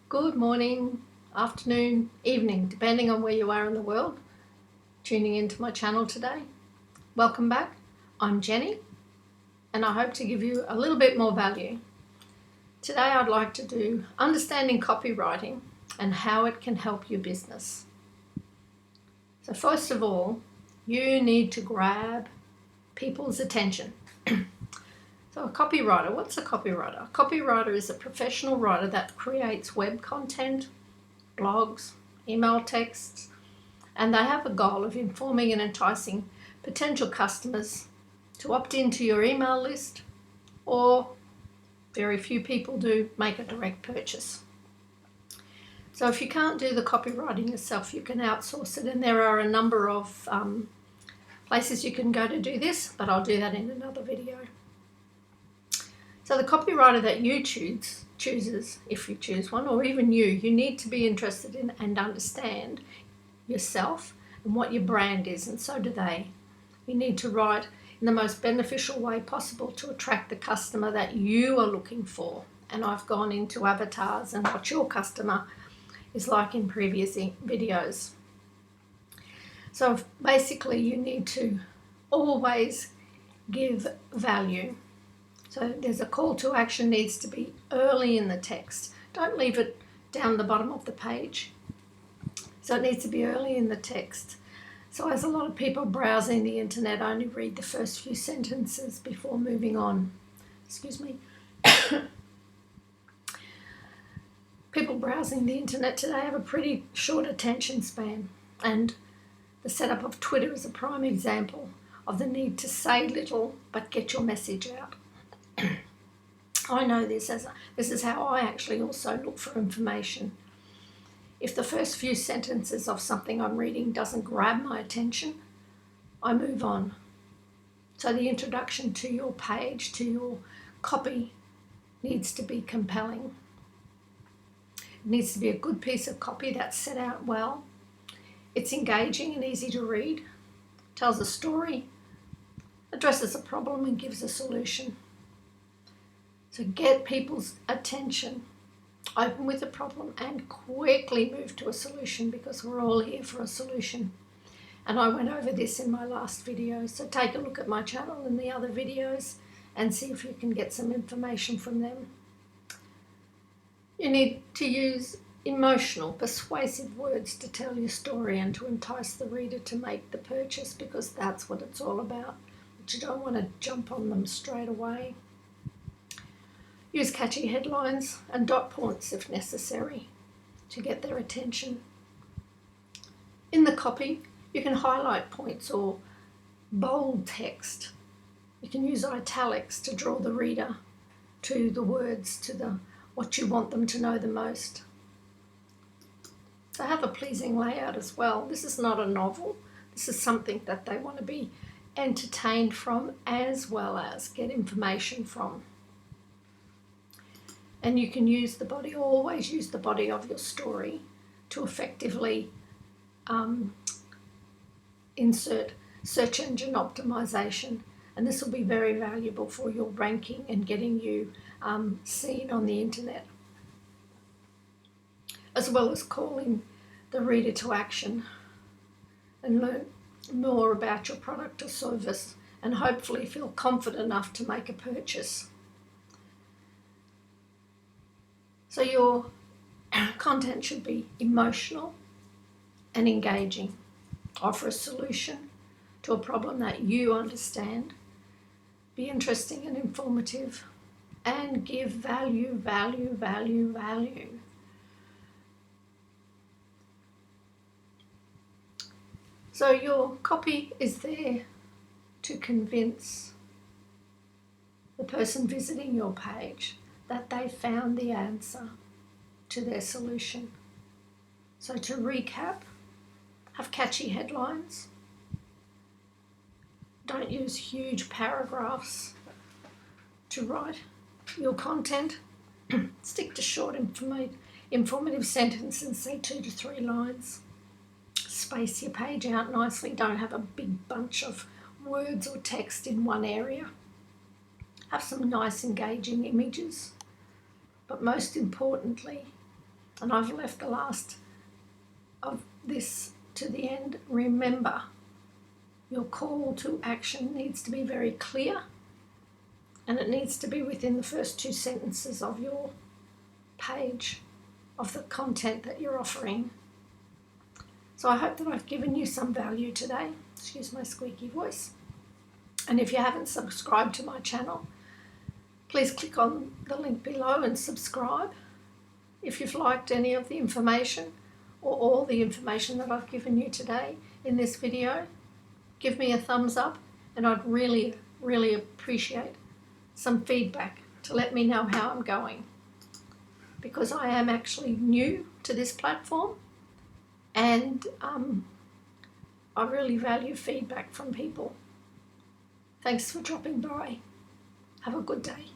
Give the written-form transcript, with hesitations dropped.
Good morning, afternoon, evening, depending on where you are in the world, tuning into my channel today. Welcome back. I'm Jenny, and I hope to give you a little bit more value. Today I'd like to do understanding copywriting and how it can help your business. So first of all, you need to grab people's attention. So a copywriter, what's a copywriter? A copywriter is a professional writer that creates web content, blogs, email texts, and they have a goal of informing and enticing potential customers to opt into your email list, or very few people do, make a direct purchase. So if you can't do the copywriting yourself, you can outsource it, and there are a number of places you can go to do this, but I'll do that in another video. So the copywriter that you chooses, if you choose one, or even you need to be interested in and understand yourself and what your brand is, and so do they. You need to write in the most beneficial way possible to attract the customer that you are looking for. And I've gone into avatars and what your customer is like in previous videos. So basically you need to always give value. So there's a call to action needs to be early in the text. Don't leave it down the bottom of the page. So it needs to be early in the text. So as a lot of people browsing the internet only read the first few sentences before moving on. Excuse me. People browsing the internet today have a pretty short attention span, and the setup of Twitter is a prime example of the need to say little but get your message out. I know this is how I actually also look for information. If the first few sentences of something I'm reading doesn't grab my attention, I move on. So the introduction to your page, to your copy, needs to be compelling. It needs to be a good piece of copy that's set out well. It's engaging and easy to read, tells a story, addresses a problem and gives a solution. So get people's attention, open with a problem and quickly move to a solution, because we're all here for a solution. And I went over this in my last video, so take a look at my channel and the other videos and see if you can get some information from them. You need to use emotional, persuasive words to tell your story and to entice the reader to make the purchase, because that's what it's all about. But you don't want to jump on them straight away. Use catchy headlines and dot points if necessary to get their attention. In the copy, you can highlight points or bold text. You can use italics to draw the reader to the words, to what you want them to know the most. So have a pleasing layout as well. This is not a novel. This is something that they want to be entertained from as well as get information from. And you can use the body, always use the body of your story to effectively insert search engine optimization. And this will be very valuable for your ranking and getting you seen on the internet, as well as calling the reader to action and learn more about your product or service, and hopefully feel confident enough to make a purchase. So your content should be emotional and engaging, offer a solution to a problem that you understand, be interesting and informative, and give value, value, value, value. So your copy is there to convince the person visiting your page that they found the answer to their solution. So to recap, have catchy headlines. Don't use huge paragraphs to write your content. Stick to short informative sentences, say 2 to 3 lines. Space your page out nicely. Don't have a big bunch of words or text in one area. Have some nice engaging images. But most importantly, and I've left the last of this to the end. Remember, your call to action needs to be very clear, and it needs to be within the first 2 sentences of your page, of the content that you're offering. So I hope that I've given you some value today. Excuse my squeaky voice. And if you haven't subscribed to my channel, please click on the link below and subscribe. If you've liked any of the information or all the information that I've given you today in this video, give me a thumbs up, and I'd really, really appreciate some feedback to let me know how I'm going, because I am actually new to this platform, and I really value feedback from people. Thanks for dropping by. Have a good day.